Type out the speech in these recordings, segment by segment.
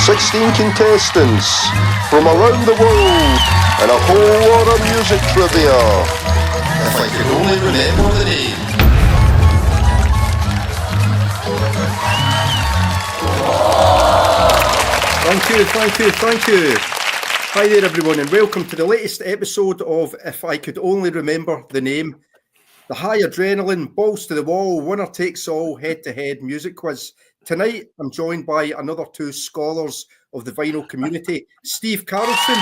16 contestants from around the world and a whole lot of music trivia. If I could only remember the name. Thank you. Hi there everyone and welcome to the latest episode of If I Could Only Remember the Name. The high adrenaline, balls to the wall, winner takes all, head-to-head music quiz. Tonight, I'm joined by another two scholars of the vinyl community, Steve Carlson.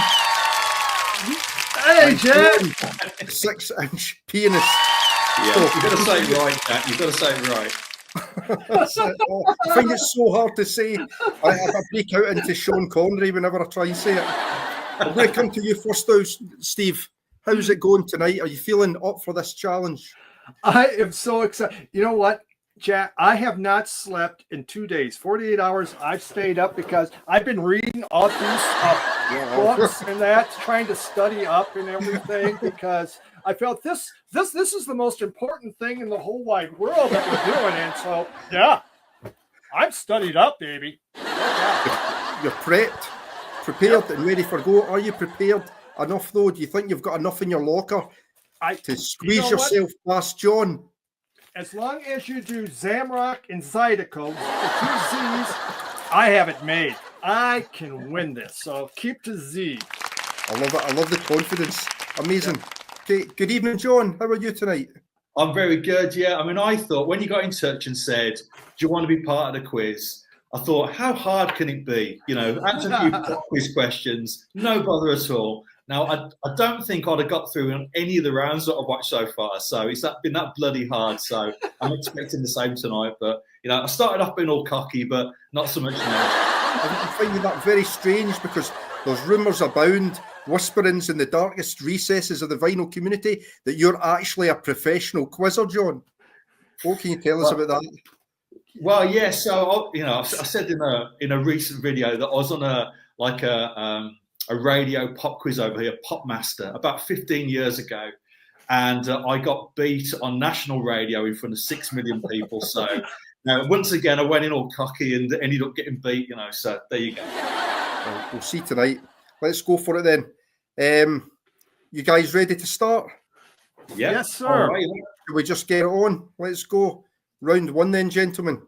Hey, Jack! 6-inch pianist. Yeah, you've got to say it right, Jack. You've got to say it right. I find it so hard to say. I break out into Sean Connery whenever I try and say it. I'm going to come to you first though, Steve. How's it going tonight? Are you feeling up for this challenge? I am so excited. You know what, Jack? I have not slept in 2 days, 48 hours. I've stayed up because I've been reading all these books and that, trying to study up and everything because I felt this is the most important thing in the whole wide world that we're doing. And so, yeah, I'm studied up, baby. You're prepared and ready for go. Are you prepared enough though? Do you think you've got enough in your locker to squeeze yourself past John? As long as you do Zamrock and Zydeco, the two Z's, I have it made. I can win this. So keep to Z. I love it. I love the confidence. Amazing. Okay. Good evening, John. How are you tonight? I'm very good, yeah. I mean, I thought when you got in touch and said, do you want to be part of the quiz? I thought, how hard can it be? You know, answer a few quiz questions, no bother at all. Now, I don't think I'd have got through on any of the rounds that I've watched so far. So it's been that bloody hard. So I'm expecting the same tonight. But, you know, I started off being all cocky, but not so much now. I'm finding that very strange because there's rumours abound, whisperings in the darkest recesses of the vinyl community that you're actually a professional quizzer, John. What can you tell us about that? Well, yeah. So, you know, I said in a recent video that I was on a radio pop quiz over here, Pop Master, about 15 years ago. And I got beat on national radio in front of 6 million people. So once again, I went in all cocky and ended up getting beat, you know. So there you go. Well, we'll see tonight. Let's go for it then. You guys ready to start? Yeah. Yes, sir. Right. Can we just get it on? Let's go. Round one then, gentlemen.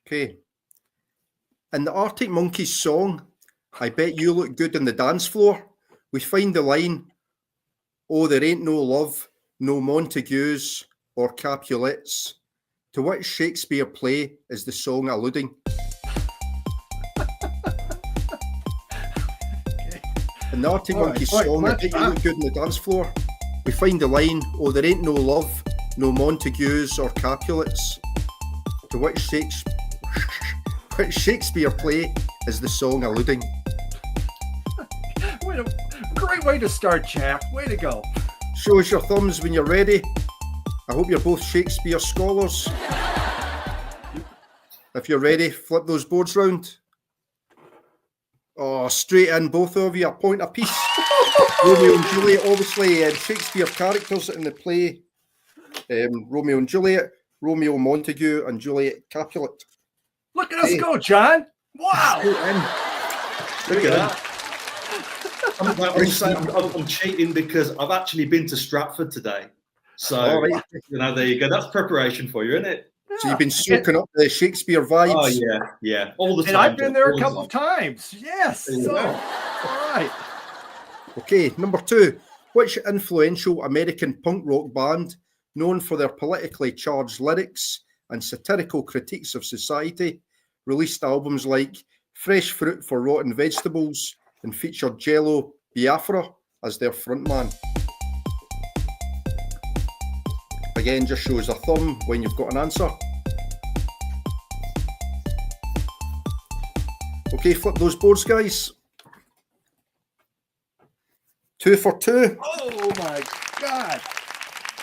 Okay. In the Arctic Monkeys song, I Bet You Look Good on the Dance Floor, we find the line, oh, there ain't no love, no Montagues or Capulets. To which Shakespeare play is the song alluding? In the Arctic Monkeys song, I Bet You Look Good on the Dance Floor, we find the line, oh, there ain't no love, no Montagues or Capulets. To which Shakespeare play is the song alluding? Great way to start, Jack. Way to go. Show us your thumbs when you're ready. I hope you're both Shakespeare scholars. If you're ready, flip those boards round. Oh, straight in, both of you, a point apiece. Romeo and Juliet, obviously, Shakespeare characters in the play. Romeo and Juliet, Romeo Montague and Juliet Capulet. Look at us go, John. Wow. Look at that. I'm cheating because I've actually been to Stratford today. So, you know, there you go. That's preparation for you, isn't it? So you've been soaking up the Shakespeare vibes. Oh, yeah. All the time. And I've been there a couple of times. Yes. So, all right. Okay, number two. Which influential American punk rock band, known for their politically charged lyrics and satirical critiques of society, released albums like Fresh Fruit for Rotten Vegetables and featured Jello Biafra as their frontman? Again, just shows a thumb when you've got an answer. Okay, flip those boards, guys. 2 for 2. Oh my God.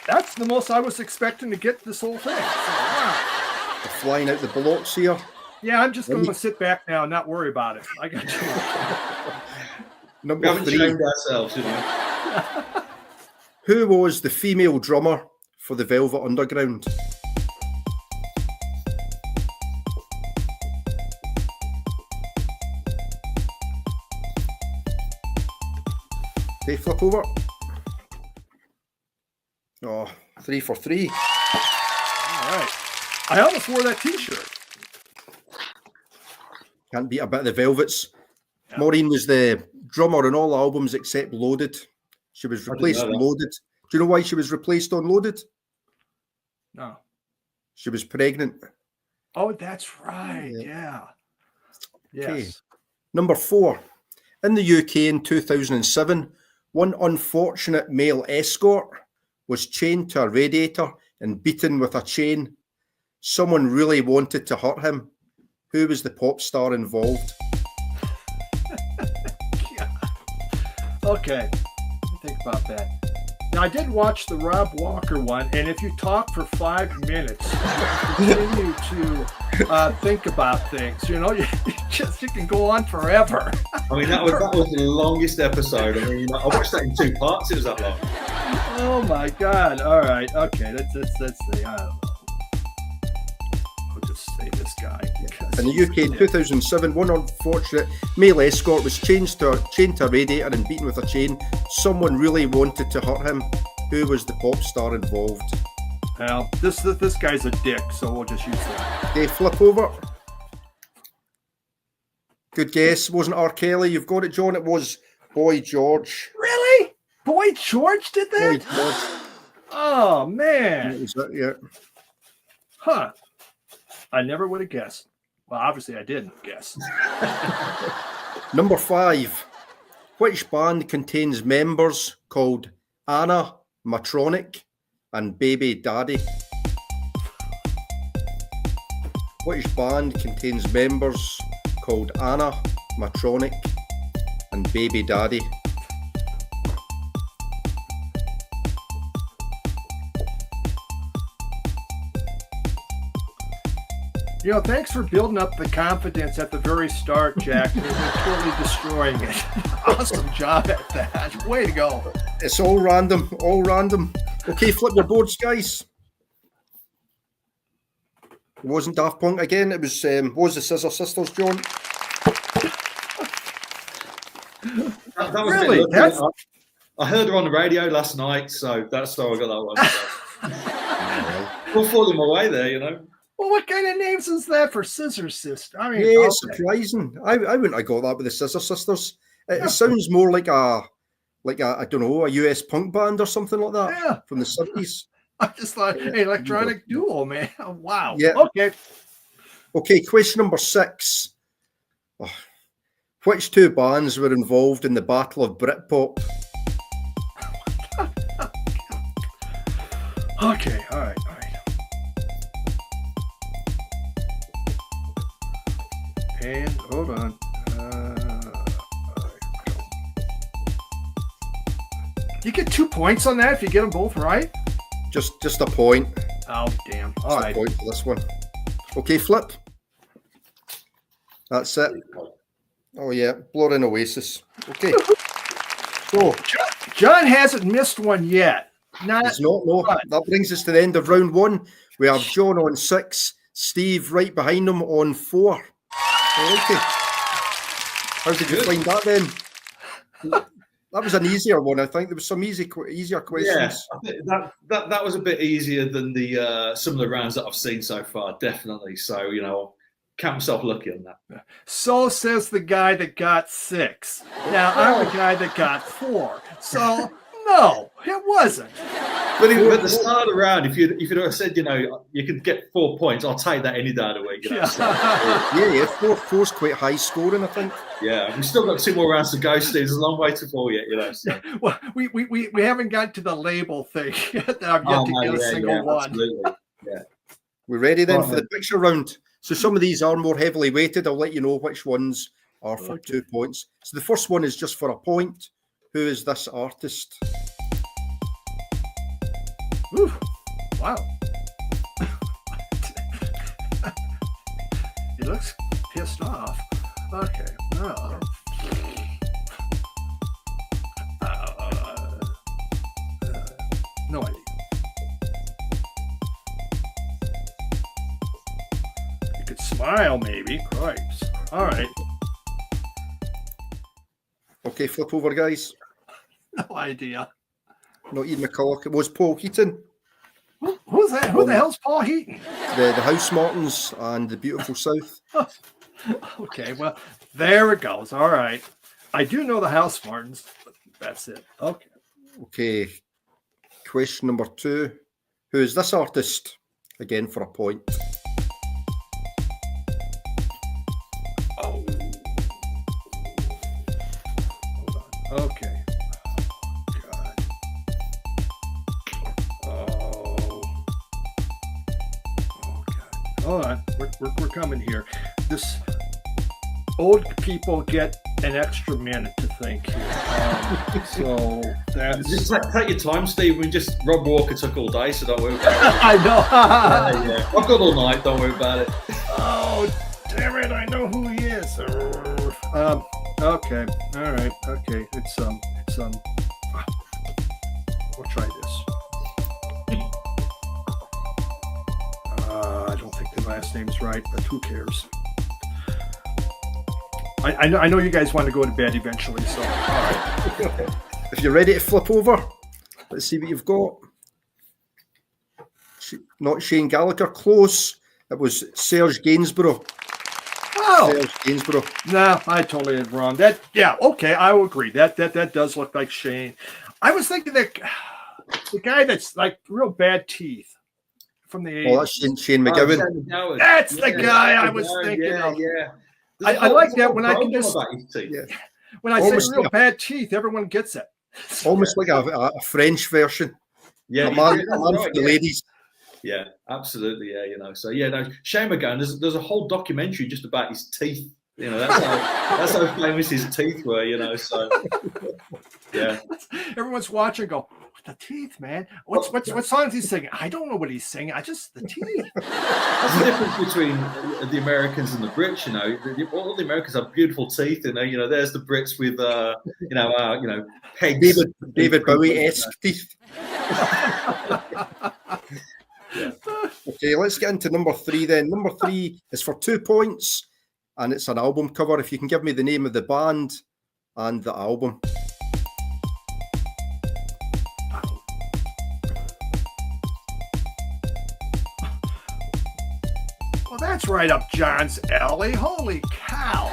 That's the most I was expecting to get this whole thing. So, wow. We're flying out the blocks here. Yeah, I'm just going to sit back now and not worry about it. I got you. Number 3. Shamed ourselves, you know. Who was the female drummer for the Velvet Underground? Okay, flip over. Oh, 3 for 3. All right. I almost wore that T-shirt. Can't beat a bit of the Velvets. Yeah. Maureen was the drummer on all albums except Loaded. She was replaced on Loaded. Do you know why she was replaced on Loaded? No. She was pregnant. Oh, that's right. Yeah. Yes. Okay. Number 4. In the UK in 2007, one unfortunate male escort was chained to a radiator and beaten with a chain. Someone really wanted to hurt him. Who was the pop star involved? Yeah. Okay. Let me think about that. Now, I did watch the Rob Walker one, and if you talk for 5 minutes, you continue to think about things. You know, you can go on forever. I mean, that was the longest episode. I mean, I watched that in 2 parts. It was that long. Oh my God! All right, okay. Let's see. I don't know. I'll just say this guy. In the UK in 2007, one unfortunate male escort was chained to a radiator and beaten with a chain. Someone really wanted to hurt him. Who was the pop star involved? Well, this guy's a dick, so we'll just use that. Okay, flip over. Good guess. It wasn't R. Kelly. You've got it, John. It was Boy George. Really? Boy George did that? Boy George. Oh man. That was it, yeah. Huh. I never would have guessed. Well, obviously I didn't guess. Number 5. Which band contains members called Anna, Matronic, and Baby Daddy? Which band contains members called Anna, Matronic, and Baby Daddy? You know, thanks for building up the confidence at the very start, Jack. You're totally destroying it. Awesome job at that. Way to go. It's all random, all random. Okay, flip your boards, guys. It wasn't Daft Punk again. It was the Scissor Sisters, John. That was Really? I heard her on the radio last night, so that's how I got that one. We're falling my way there, you know. Well, what kind of names is that for Scissor Sister? I mean, Yeah, okay. surprising. I wouldn't have got that with the Scissor Sisters. It sounds more like a I don't know, a US punk band or something like that. Yeah. From the 70s. I just thought, hey, electronic duo, man. Wow. Yeah. Okay. Okay, question number 6. Oh, which 2 bands were involved in the Battle of Britpop? Okay. All right. And hold on. You get 2 points on that if you get them both right. Just a point. Oh damn! Just All a right. point for this one. Okay, flip. That's it. Oh yeah, Blurring Oasis. Okay. So John hasn't missed one yet. it's not no. That brings us to the end of round 1. We have John on 6, Steve right behind him on 4. Okay. How did you find that then? That was an easier one. I think there was some easier questions. Yeah, I think that was a bit easier than the some of the rounds that I've seen so far, definitely. So, you know, I'll count myself lucky on that. So says the guy that got 6. Now I'm the guy that got 4. So no, it wasn't. But at the start of the round, if you'd have said, you know, you could get 4 points, I'll take that any day of the week. You know? Yeah, 4's quite high scoring, I think. Yeah, we've still got 2 more rounds to go, Steve. There's a long way to fall yet, you know. So. Well, we haven't got to the label thing that I've yet to get a single one. Absolutely. Yeah. We're ready then for the picture round. So some of these are more heavily weighted. I'll let you know which ones are for 2 points. So the first one is just for a point. Who is this artist? Ooh, wow. He looks pissed off. Okay. No idea. You could smile, maybe. Christ. All right. Okay, flip over, guys. No idea. Not Ian McCulloch. It was Paul Heaton. Who's that? Who the hell's Paul Heaton? The House Martins and the Beautiful South. Okay, well, there it goes. All right. I do know the House Martins, but that's it. Okay. Okay. Question number 2. Who is this artist? Again, for a point. Oh. Hold on. Okay. God. Oh. Oh, God. Hold on. We're coming here. This old people get an extra minute to think here. So that's... Just take your time, Steve. Rob Walker took all day, so don't worry about it. I know. Yeah. I've got all night, don't worry about it. Oh, damn it, I know who he is. Okay, all right, okay. It's we'll try this. I don't think the last name's right, but who cares? I know you guys want to go to bed eventually, so all right. If you're ready to flip over, let's see what you've got. Not Shane Gallagher, close. It was Serge Gainsborough. Oh, Serge Gainsborough. no, I totally did wrong. Okay, I will agree. That does look like Shane. I was thinking that the guy that's like real bad teeth from the 80s. Oh, that's Shane McGowan. That's the guy I was thinking of. Yeah. I like that when I can just Yeah. when I Almost say real like bad teeth, everyone gets it. Almost like a French version. Yeah, a man that's for right, the yeah. ladies. Yeah, absolutely. Yeah, So Shane McGowan. There's a whole documentary just about his teeth. That's how famous his teeth were. So yeah. Everyone's watching. Go, the teeth, man. What song is he singing? I don't know what he's singing. I just the teeth. That's the difference between the Americans and the Brits. All the Americans have beautiful teeth, and there's the Brits with pegs. David Bowie-esque teeth. Yeah. Okay, let's get into number 3 then. Number 3 is for 2 points, and it's an album cover. If you can give me the name of the band and the album. Well, that's right up John's alley. Holy cow.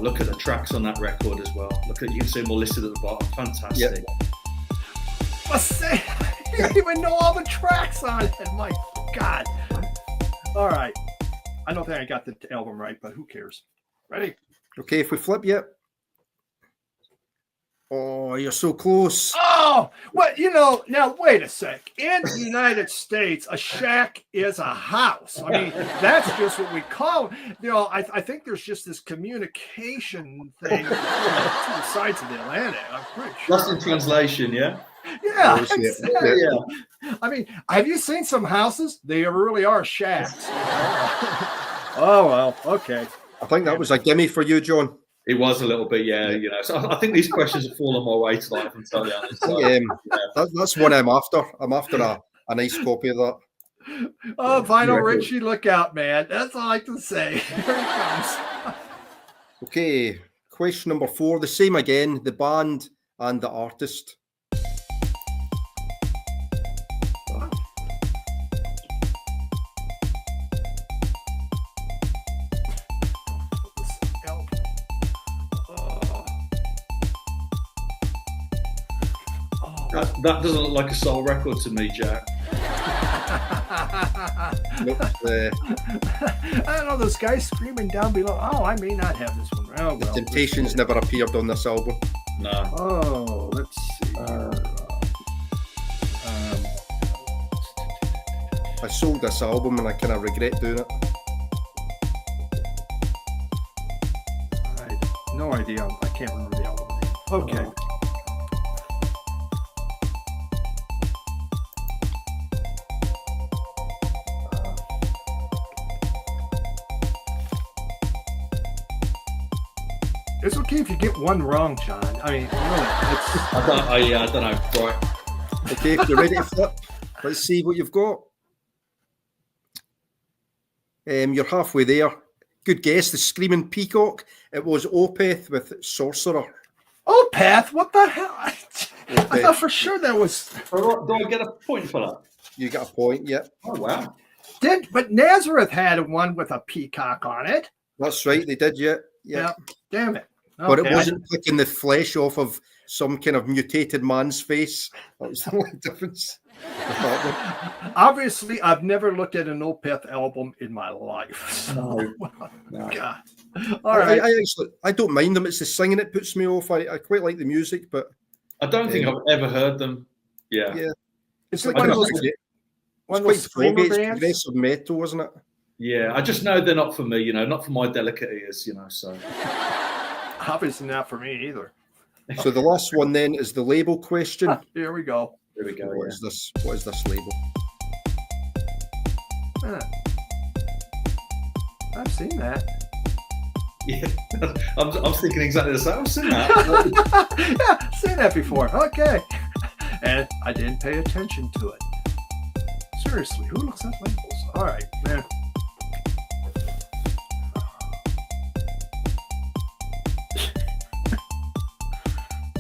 Look at the tracks on that record as well. You can see them all listed at the bottom. Fantastic. You don't even know all the tracks on it. My God. All right. I don't think I got the album right, but who cares? Ready? Okay, if we flip yet. Oh, you're so close. Oh, well, now wait a sec. In the United States, a shack is a house. I mean, that's just what we call it. I think there's just this communication thing on two sides of the Atlantic. I'm pretty sure. Lost in translation, yeah? Yeah, Exactly. Yeah. I mean, have you seen some houses? They really are shacks. Oh, well, okay. I think that was a gimme for you, John. It was a little bit, yeah. So I think these questions have fallen my way tonight, if I'm totally honest. So, That's what I'm after. I'm after a nice copy of that. Oh, Vinyl Richie, look out, man. That's all I can say. Here it comes. Okay, question number 4. The same again, the band and the artist. That doesn't look like a soul record to me, Jack. Nope, I don't know, those guys screaming down below. Oh, I may not have this one. Oh, the well. Temptations never appeared on this album. No. Oh, let's see. I sold this album and I kind of regret doing it. No idea. I can't remember the album name. Okay. It's okay if you get one wrong, John. I mean, really, it's... I don't know. Right. Okay, if you're ready to flip, let's see what you've got. You're halfway there. Good guess, the Screaming Peacock. It was Opeth with Sorcerer. Opeth? What the hell? I thought for sure that was. Do I get a point for that? You got a point, yep. Oh, wow. But Nazareth had one with a peacock on it. That's right, they did, yeah. Yeah. Damn it. Okay. But it wasn't picking the flesh off of some kind of mutated man's face. That was the only difference. Obviously, I've never looked at an Opeth album in my life. So, No. God. All right. I don't mind them. It's the singing that puts me off. I quite like the music, but I don't think I've ever heard them. Yeah. It's like like one of those screamer it's bands. progressive metal, isn't it? Yeah. I just know they're not for me, not for my delicate ears, so. Obviously not for me either. So the last one then is the label question. Here we go. There we go. What is this? What is this label? I've seen that. Yeah. I'm thinking exactly the same. I've seen that. Yeah, seen that before. Okay. And I didn't pay attention to it. Seriously, who looks at labels? All right, man.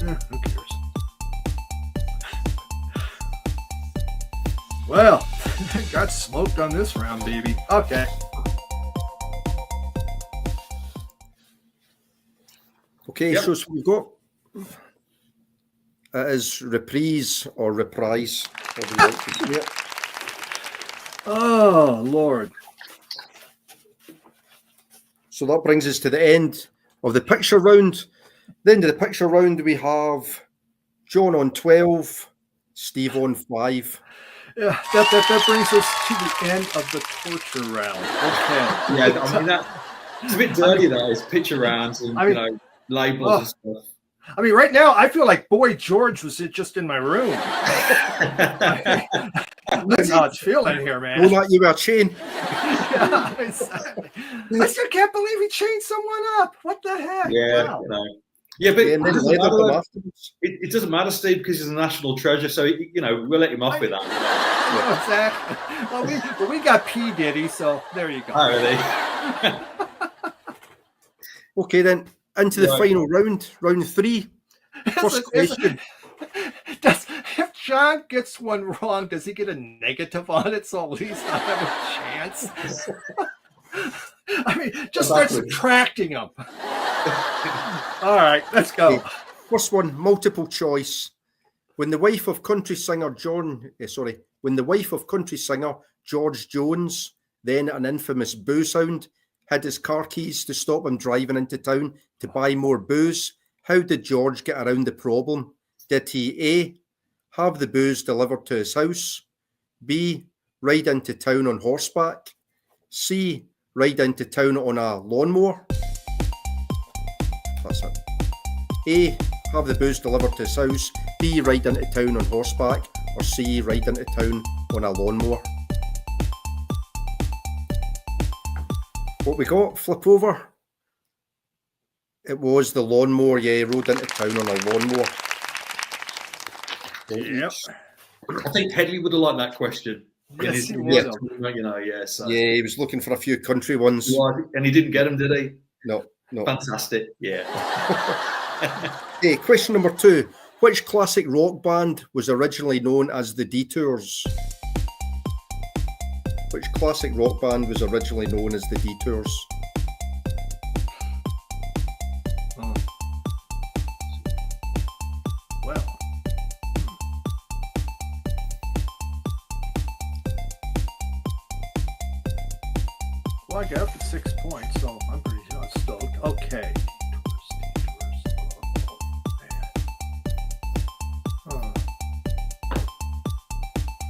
Who cares? Well, got smoked on this round, baby. Okay. Okay, Yep. so we've got it is reprise or reprise. However you like to say it. Oh, Lord. So that brings us to the end of the picture round. The end of the picture round, we have John on 12, Steve on 5. Yeah, that brings us to the end of the torture round. Okay. Yeah, I mean, it's a bit dirty, though. It's picture rounds and, labels and stuff. I mean, right now, I feel like Boy George was just in my room. That's how it's feeling here, man. Don't let you wear a chain. Yeah, exactly. I still can't believe he chained someone up. What the heck? Yeah, Wow. Yeah, but Yeah, and then later them afterwards. it doesn't matter, Steve, because he's a national treasure. So we'll let him off with that. I know, exactly. Well, we got P Diddy, so there you go. Oh, really? Okay, then into the final round, round 3. First question. If John gets one wrong, does he get a negative on it? So at least I have a chance. I mean, just start subtracting them. All right, let's go. Okay. First one, multiple choice. When the wife of country singer George Jones, then an infamous booze hound, had his car keys to stop him driving into town to buy more booze, how did George get around the problem? Did he A, have the booze delivered to his house, B, ride into town on horseback, C, ride into town on a lawnmower? That's it. A, have the booze delivered to his house, B, ride into town on horseback, or C, ride into town on a lawnmower? What we got? Flip over. It was the lawnmower, yeah, he rode into town on a lawnmower. Yep. I think Headley would have liked that question. Yes, he would have. So. Yeah, he was looking for a few country ones. Yeah, and he didn't get them, did he? No. Fantastic. Yeah. Okay, question number 2. Which classic rock band was originally known as the Detours? Which classic rock band was originally known as the Detours? Well. Well, I got up to 6 points, so I'm pretty stoked. Okay.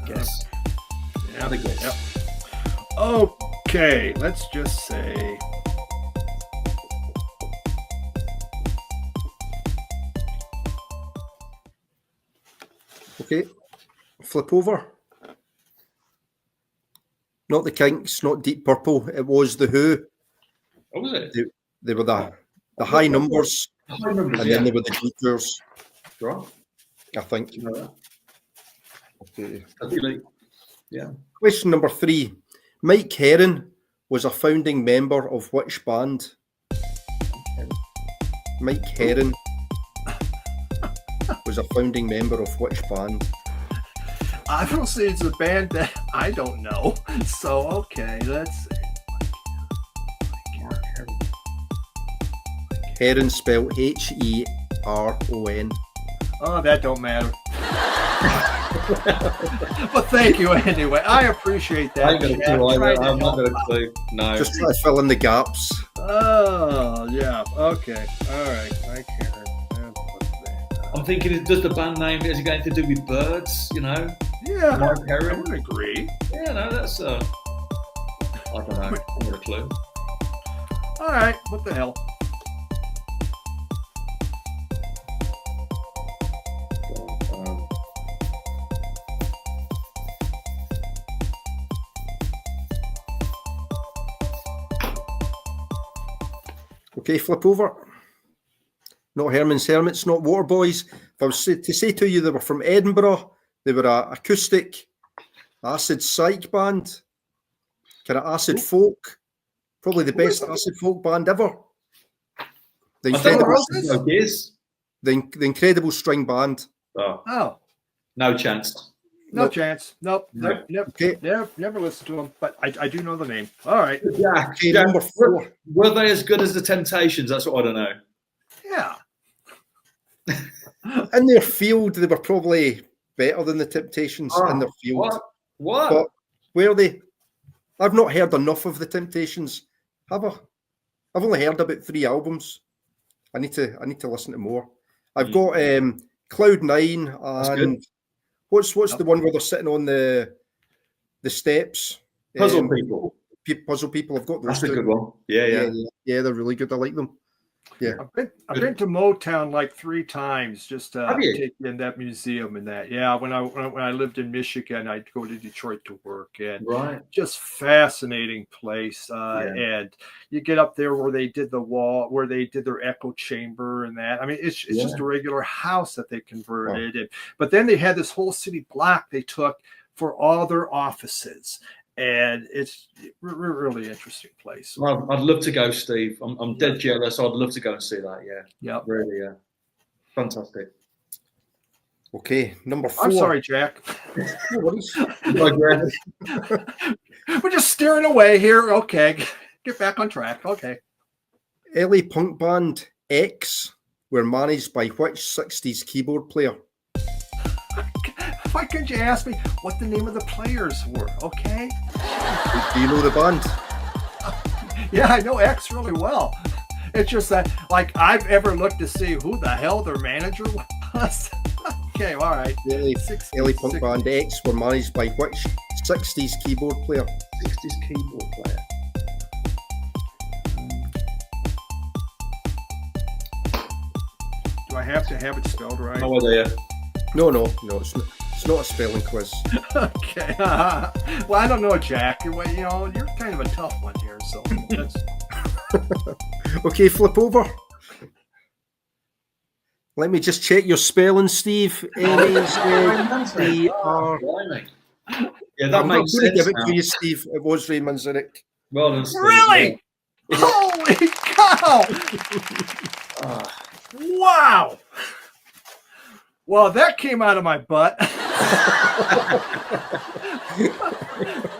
Guess. Yeah, the guess. Yep. Okay, let's just say. Okay, flip over. Not the Kinks, not Deep Purple. It was the Who. What was it? They were the high numbers, The high numbers, and then they were the Detours, Right. I think. You know that? Okay. Really? Yeah. Question number 3. Mike Herron was a founding member of which band? Mike Herron was a founding member of which band? Obviously, it's a band that I don't know. So, okay, let's see. Herron spelled Heron. Oh, that don't matter. But thank you anyway. I appreciate that. I ain't got a clue either. I'm not got a clue. No. Just try to fill in the gaps. Oh, yeah. Okay. All right. I can't. I'm thinking, does the band name, has it got anything to do with birds, you know? Yeah. Mike I Herron? would agree. Yeah, no, that's, I don't know. I haven't got a clue. All right. What the hell? Okay, flip over. Not Herman's Hermits, not Waterboys. If I was to say to you they were from Edinburgh, they were an acoustic acid psych band, kind of acid folk, probably the best acid folk band ever. The Incredible String Band. Oh. No chance. No chance. Nope. No. Never listened to them, but I do know the name. All right. Yeah. Okay, number 4. Were they as good as the Temptations? That's what I don't know. Yeah. In their field, they were probably better than the Temptations in their field. What? But were they? I've not heard enough of the Temptations. Have I? I've only heard about 3 albums. I need to listen to more. I've got Cloud 9 and what's the one where they're sitting on the steps? Puzzle People. Puzzle People. I've got those. That's a good one. Yeah, they're really good. I like them. Yeah, I've been to Motown like 3 times just to Have you? take in that museum and that. Yeah, when I lived in Michigan, I'd go to Detroit to work, and just fascinating place. And you get up there where they did the wall, where they did their echo chamber and that. I mean, it's just a regular house that they converted, but then they had this whole city block they took for all their offices. And it's a really interesting place. Well, I'd love to go, Steve. I'm dead jealous. I'd love to go and see that. Yeah. Really, yeah. Fantastic. Okay, number 4. I'm sorry, Jack. No worries. We're just steering away here. Okay, get back on track. Okay. LA punk band X were managed by which 60s keyboard player? Why couldn't you ask me what the name of the players were? Okay. Do you know the band? Yeah, I know X really well. It's just that, like, I've ever looked to see who the hell their manager was. Okay, all right. LA punk band X were managed by which 60s keyboard player? 60s keyboard player. Do I have to have it spelled right? No idea. No, it's not a spelling quiz. Okay. Well, I don't know, Jack. You're kind of a tough one here, so that's... Okay, flip over. Let me just check your spelling, Steve. N-A-Z-D-R. Yeah, that makes sense. I'm going to give it to you, Steve. It was Ray Manzarek. Well done, Steve. Really? Yeah. Holy cow! Wow! Well, that came out of my butt.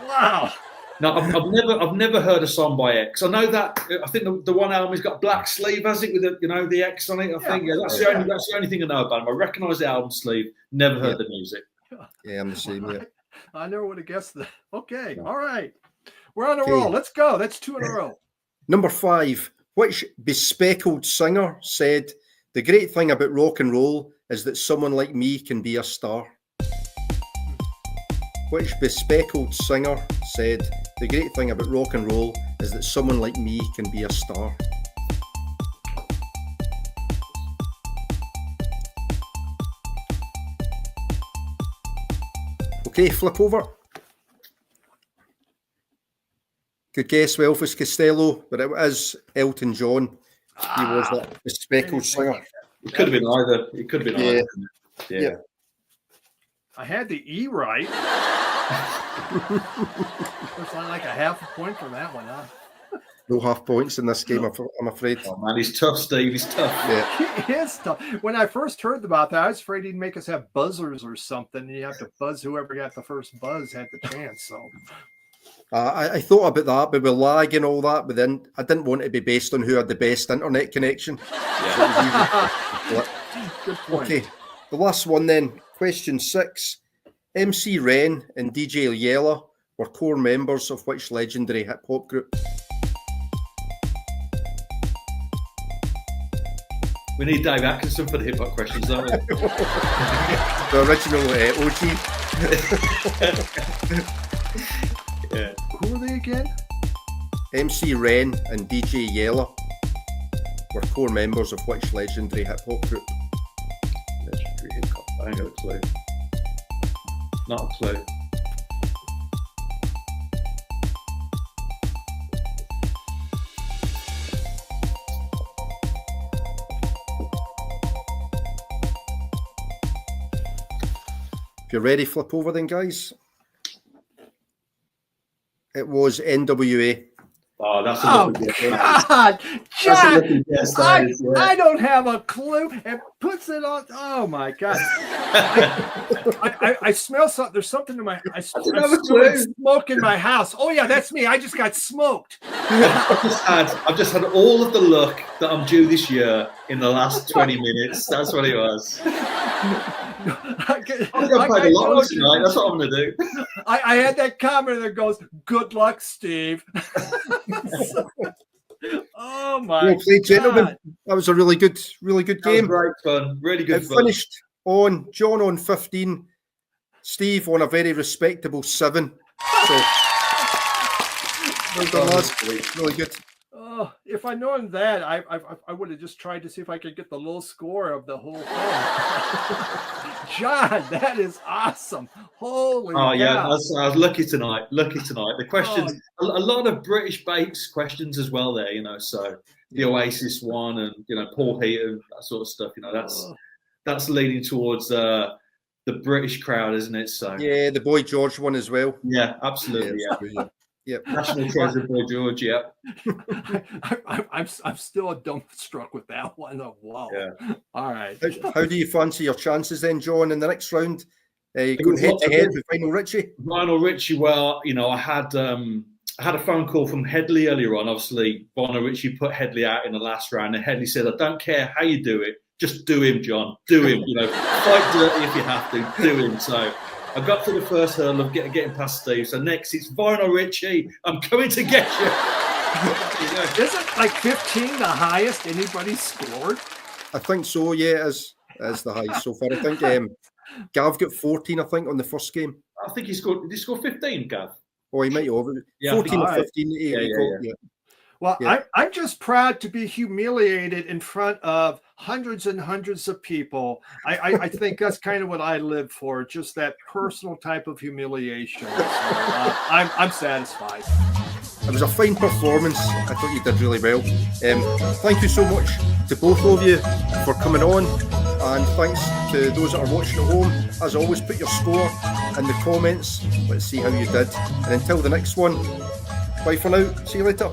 Wow. No, I've never heard a song by X. I know that. I think the one album has got a black sleeve, has it, with the X on it. I think that's the only thing I know about them. I recognise the album sleeve. Never heard the music. Yeah, I'm the same. Yeah. I never would have guessed that. Okay, all right. We're on a roll. Let's go. That's 2 in a row. Number 5. Which bespectacled singer said, "The great thing about rock and roll is that someone like me can be a star"? Which bespectacled singer said, "The great thing about rock and roll is that someone like me can be a star"? Okay, flip over. Good guess, Elvis Costello, but it is Elton John. He was that bespectacled singer. It could have been either. It could have been either. Yeah. I had the E right. Looks like a half a point for that one, huh? No half points in this game, I'm afraid. Oh man, he's tough, Steve. He's tough. Yeah. He is tough. When I first heard about that, I was afraid he'd make us have buzzers or something. You have to buzz whoever got the first buzz had the chance. So I thought about that, but with lag and all that, but then I didn't want it to be based on who had the best internet connection. Yeah. good point. Okay, the last one then. Question 6. MC Ren and DJ Yella were core members of which legendary hip hop group? We need Dave Atkinson for the hip hop questions, don't we? The original OG. Yeah. Who are they again? MC Ren and DJ Yella were core members of which legendary hip hop group? Legendary hip hop. I ain't got a clue. Not a clue. If you're ready, flip over then, guys. It was NWA. Oh, that's a Oh, lucky guess. God. That's a John, lucky guess, that is, yeah. I don't have a clue. It puts it on. Oh, my God. I smell something. There's something in my. I don't have a smell clue. smoke in my house. Oh, yeah, that's me. I just got smoked. I've just had all of the luck that I'm due this year in the last 20 minutes. That's what it was. I'm going to play the lotto tonight. That's what I'm going to do. I had that comment that goes, "Good luck, Steve." Oh my Well played, gentlemen. God. That was a really good That was game. great fun. Really good It fun. finished on John on 15, Steve on a very respectable 7. So, well done, lads. Really good. Oh, if I known that, I would have just tried to see if I could get the low score of the whole thing. John, that is awesome. Holy Oh yeah, cow. I was lucky tonight. Lucky tonight. The questions, a lot of British-based questions as well there. So the Oasis one, and Paul Heaton, that sort of stuff. That's leaning towards the British crowd, isn't it? So Yeah, the Boy George one as well. yeah, absolutely. Yeah, brilliant. Yep. National treasure, Boy George. Yeah. I'm still dumbstruck with that one. Oh, wow. Yeah. All right. How do you fancy your chances then, John, in the next round? Going head to head with Vinyl Richie? Vinyl Richie. Well, I had a phone call from Headley earlier on. Obviously, Vinyl Richie put Headley out in the last round, and Headley said, "I don't care how you do it, just do him, John. Do him. Fight dirty if you have to. Do him." So I got to the first hurdle of getting past Steve. So next it's Vinyl Richie. I'm coming to get you. Isn't like 15 the highest anybody's scored? I think so, yeah, it is the highest so far. I think Gav got 14, I think, on the first game. I think he scored. Did he score 15, Gav? Oh, he might have. Yeah, 14 or all right. 15. Yeah. Well, Yeah. I'm just proud to be humiliated in front of hundreds and hundreds of people. I think that's kind of what I live for, just that personal type of humiliation. So, I'm satisfied. It was a fine performance. I thought you did really well. Thank you so much to both of you for coming on, and thanks to those that are watching at home. As always, put your score in the comments. Let's see how you did. And until the next one, bye for now. See you later.